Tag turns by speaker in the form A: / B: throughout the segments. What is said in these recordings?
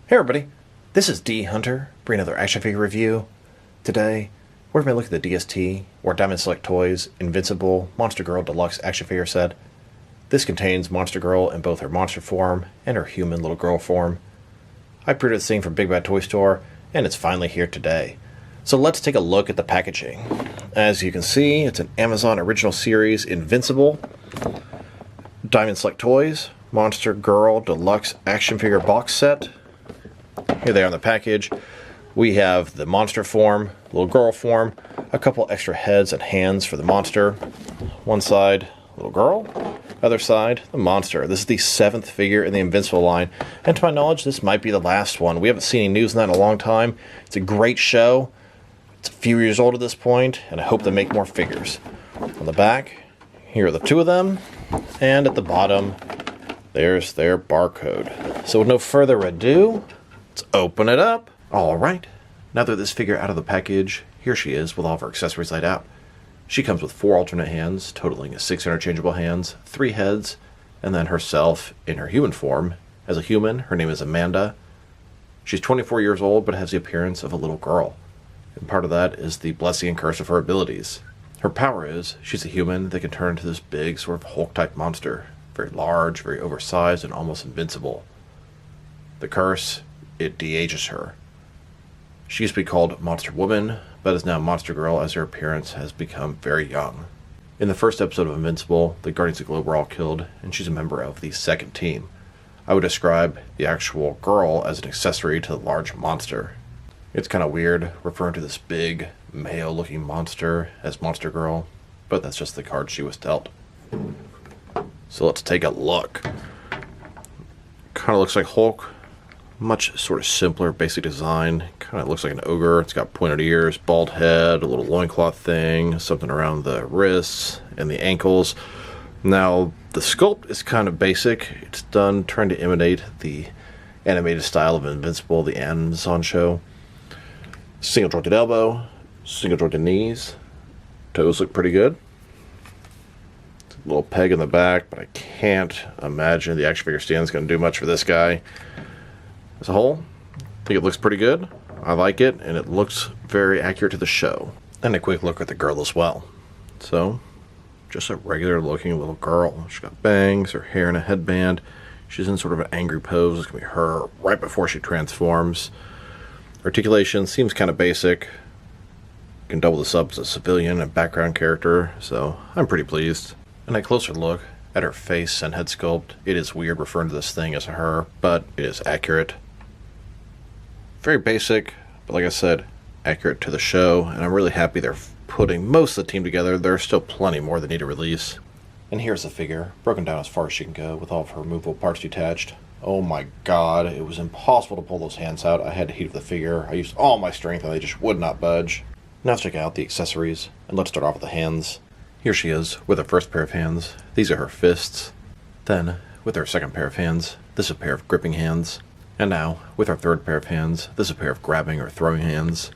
A: Hey everybody, this is D Hunter, bringing another action figure review. Today, we're going to look at the DST, or Diamond Select Toys, Invincible Monster Girl Deluxe action figure set. This contains Monster Girl in both her monster form and her human little girl form. I pre-ordered this thing from Big Bad Toy Store, and it's finally here today. So let's take a look at the packaging. As you can see, it's an Amazon original series Invincible Diamond Select Toys Monster Girl Deluxe action figure box set. Here they are on the package. We have the monster form, little girl form, a couple extra heads and hands for the monster. One side, little girl. Other side, the monster. This is the 7th figure in the Invincible line. And to my knowledge, this might be the last one. We haven't seen any news on that in a long time. It's a great show. It's a few years old at this point, and I hope they make more figures. On the back, here are the two of them. And at the bottom, there's their barcode. So with no further ado, let's open it up. Alright, now that this figure out of the package, here she is with all of her accessories laid out. She comes with 4 alternate hands, totaling 6 interchangeable hands, 3 heads, and then herself in her human form. As a human, her name is Amanda. She's 24 years old, but has the appearance of a little girl. And part of that is the blessing and curse of her abilities. Her power is, she's a human that can turn into this big sort of Hulk-type monster. Very large, very oversized, and almost invincible. The curse, it de-ages her. She used to be called Monster Woman, but is now Monster Girl as her appearance has become very young. In the first episode of Invincible, the Guardians of the Globe were all killed, and she's a member of the second team. I would describe the actual girl as an accessory to the large monster. It's kind of weird referring to this big, male-looking monster as Monster Girl, but that's just the card she was dealt. So let's take a look. Kind of looks like Hulk. Much sort of simpler, basic design. Kind of looks like an ogre. It's got pointed ears, bald head, a little loincloth thing, something around the wrists and the ankles. Now, the sculpt is kind of basic. It's done trying to imitate the animated style of Invincible, the Amazon show. Single jointed elbow, single jointed knees. Toes look pretty good. Little peg in the back, but I can't imagine the action figure stand is going to do much for this guy. As a whole, I think it looks pretty good. I like it, and it looks very accurate to the show. And a quick look at the girl as well. So, just a regular looking little girl. She's got bangs, her hair in a headband. She's in sort of an angry pose. It's going to be her right before she transforms. Articulation seems kind of basic. You can double this up as a civilian and background character, so I'm pretty pleased. And a closer look at her face and head sculpt. It is weird referring to this thing as her, but it is accurate. Very basic, but like I said, accurate to the show, and I'm really happy they're putting most of the team together. There's still plenty more that need to release. And here's the figure, broken down as far as she can go, with all of her removable parts detached. Oh my god, it was impossible to pull those hands out. I had to heat up the figure. I used all my strength and they just would not budge. Now let's check out the accessories, and let's start off with the hands. Here she is with her first pair of hands. These are her fists. Then, with her second pair of hands, this is a pair of gripping hands. And now, with her third pair of hands, this is a pair of grabbing or throwing hands.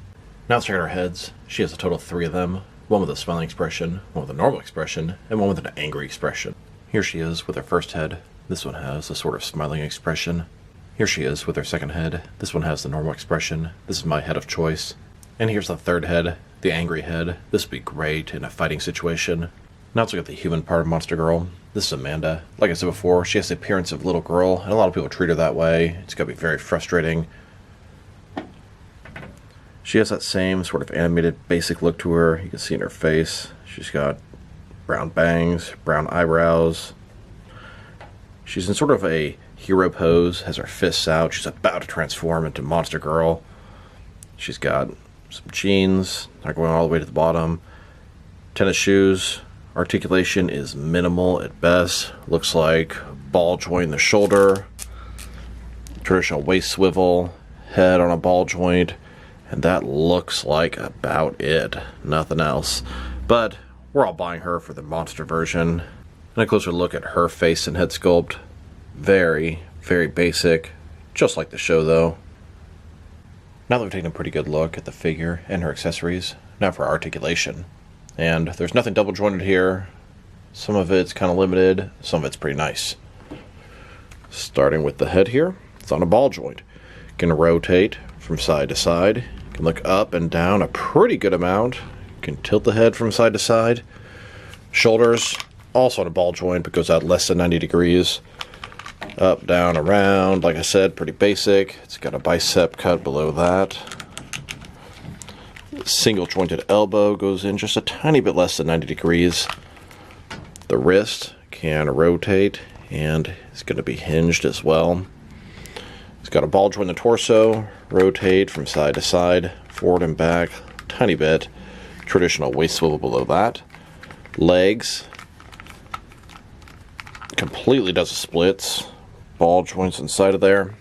A: Now let's check out her heads. She has a total of 3 of them. One with a smiling expression, one with a normal expression, and one with an angry expression. Here she is with her first head. This one has a sort of smiling expression. Here she is with her second head. This one has the normal expression. This is my head of choice. And here's the third head, the angry head. This would be great in a fighting situation. Now let's look at the human part of Monster Girl. This is Amanda. Like I said before, she has the appearance of a little girl, and a lot of people treat her that way. It's got to be very frustrating. She has that same sort of animated basic look to her. You can see in her face. She's got brown bangs, brown eyebrows. She's in sort of a hero pose, has her fists out. She's about to transform into Monster Girl. She's got some jeans, not going all the way to the bottom. Tennis shoes. Articulation is minimal at best. Looks like ball joint in the shoulder. Traditional waist swivel. Head on a ball joint. And that looks like about it. Nothing else. But we're all buying her for the monster version. And a closer look at her face and head sculpt. Very, very basic. Just like the show though. Now that we've taken a pretty good look at the figure and her accessories, now for articulation. And there's nothing double jointed here. Some of it's kind of limited, some of it's pretty nice. Starting with the head here, it's on a ball joint. can rotate from side to side. You can look up and down a pretty good amount. You can tilt the head from side to side. Shoulders, also on a ball joint, but goes out less than 90 degrees. Up, down, around. Like I said, pretty basic. It's got a bicep cut below that. Single jointed elbow goes in just a tiny bit less than 90 degrees. The wrist can rotate and it's going to be hinged as well. It's got a ball joint in the torso, rotate from side to side, forward and back, tiny bit. Traditional waist swivel below that. Legs, completely does the splits. Ball joints inside of there.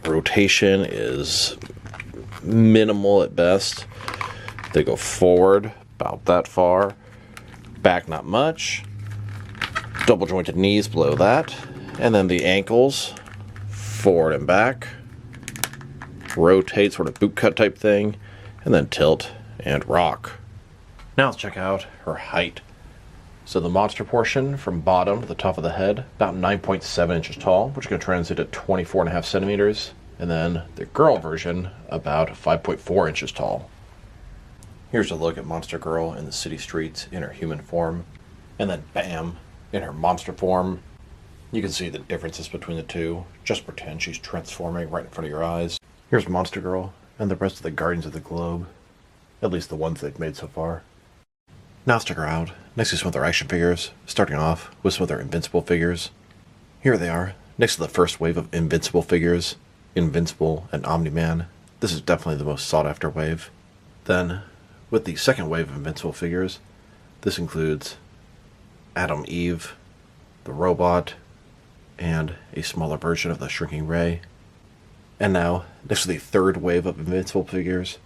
A: Rotation is minimal at best. They go forward about that far. Back not much. Double jointed knees below that. And then the ankles, forward and back. Rotate, sort of boot cut type thing. And then tilt and rock. Now let's check out her height. So the monster portion from bottom to the top of the head, about 9.7 inches tall, which is going to translate to 24.5 centimeters. And then the girl version, about 5.4 inches tall. Here's a look at Monster Girl in the city streets in her human form. And then bam, in her monster form. You can see the differences between the two. Just pretend she's transforming right in front of your eyes. Here's Monster Girl and the rest of the Guardians of the Globe. At least the ones they've made so far. Now let's check her out next to some of their action figures, starting off with some of their Invincible figures. Here they are, next to the first wave of Invincible figures, Invincible and Omni-Man. This is definitely the most sought after wave. Then, with the second wave of Invincible figures, this includes Adam Eve, the robot, and a smaller version of the Shrinking Ray. And now, next to the third wave of Invincible figures,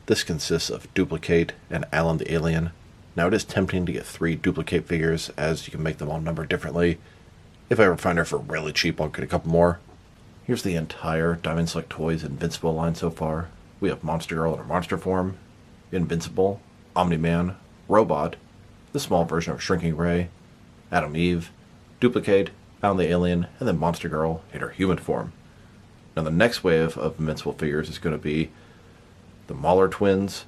A: this consists of Duplicate and Alan the Alien. Now it is tempting to get 3 Duplicate figures, as you can make them all numbered differently. If I ever find her for really cheap, I'll get a couple more. Here's the entire Diamond Select Toys Invincible line so far. We have Monster Girl in her monster form, Invincible, Omni-Man, Robot, the small version of Shrinking Ray, Adam Eve, Duplicate, Alan the Alien, and then Monster Girl in her human form. Now the next wave of Invincible figures is going to be the Mauler twins,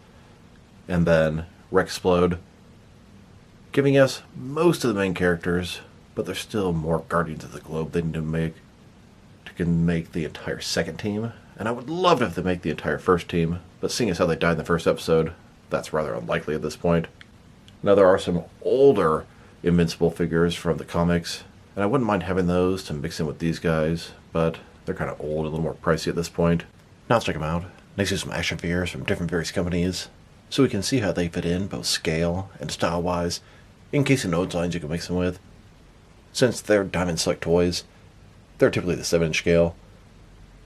A: and then Rexplode, giving us most of the main characters, but there's still more Guardians of the Globe they need to make the entire second team. And I would love it if they make the entire first team, but seeing as how they died in the first episode, that's rather unlikely at this point. Now there are some older Invincible figures from the comics, and I wouldn't mind having those to mix in with these guys, but they're kind of old and a little more pricey at this point. Now let's check them out. Next to some action figures from different various companies, so we can see how they fit in both scale and style-wise, in case you know what designs you can mix them with. Since they're Diamond Select toys, they're typically the 7-inch scale.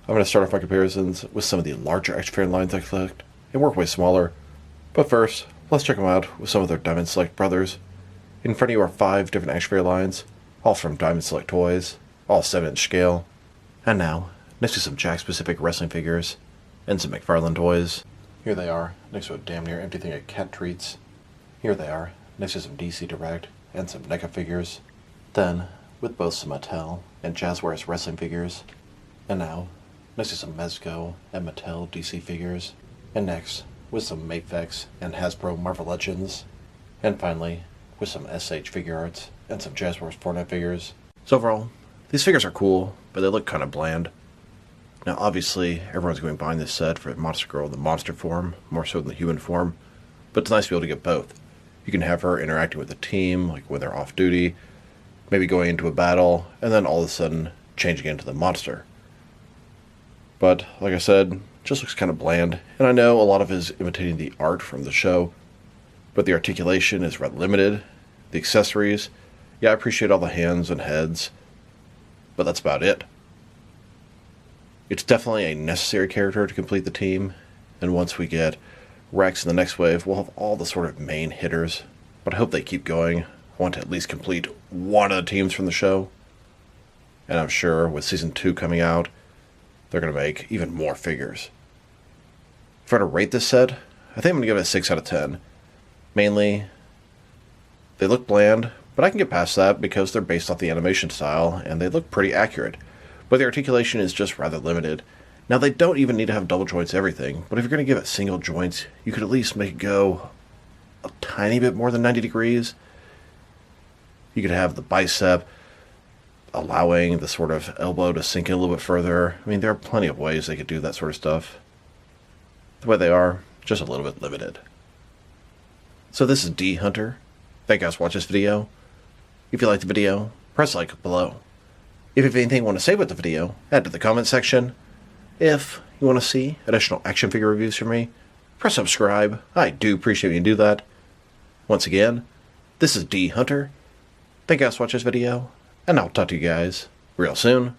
A: I'm going to start off my comparisons with some of the larger action figure lines I collect, and work way smaller. But first, let's check them out with some of their Diamond Select brothers. In front of you are 5 different action figure lines, all from Diamond Select toys, all 7-inch scale. And now, next to some Jack-specific wrestling figures, and some McFarlane toys. Here they are, next to a damn near empty thing of cat treats. Here they are, next to some DC Direct, and some NECA figures. Then, with both some Mattel and Jazzwares wrestling figures. And now, next to some Mezco and Mattel DC figures. And next, with some Mafex and Hasbro Marvel Legends. And finally, with some SH figure arts and some Jazzwares Fortnite figures. So overall, these figures are cool, but they look kind of bland. Now obviously, everyone's going to be buying this set for Monster Girl in the monster form, more so than the human form, but it's nice to be able to get both. You can have her interacting with the team, like when they're off duty, maybe going into a battle, and then all of a sudden changing into the monster. But, like I said, just looks kind of bland, and I know a lot of it is imitating the art from the show, but the articulation is rather limited. The accessories, yeah, I appreciate all the hands and heads, but that's about it. It's definitely a necessary character to complete the team, and once we get Rex in the next wave, we'll have all the sort of main hitters, but I hope they keep going. I want to at least complete one of the teams from the show, and I'm sure with Season 2 coming out, they're going to make even more figures. If I were to rate this set, I think I'm going to give it a 6 out of 10. Mainly, they look bland, but I can get past that because they're based off the animation style, and they look pretty accurate. But the articulation is just rather limited, Now, they don't even need to have double joints everything, but if you're going to give it single joints, you could at least make it go a tiny bit more than 90 degrees. You could have the bicep allowing the sort of elbow to sink in a little bit further. I mean, there are plenty of ways they could do that sort of stuff. The way they are, just a little bit limited. So this is D Hunter. Thank you guys for watching this video. If you liked the video, press like below. If you have anything you want to say about the video, add to the comment section. If you want to see additional action figure reviews from me, press subscribe. I do appreciate you do that. Once again, this is D Hunter. Thank you guys for watching this video, and I'll talk to you guys real soon.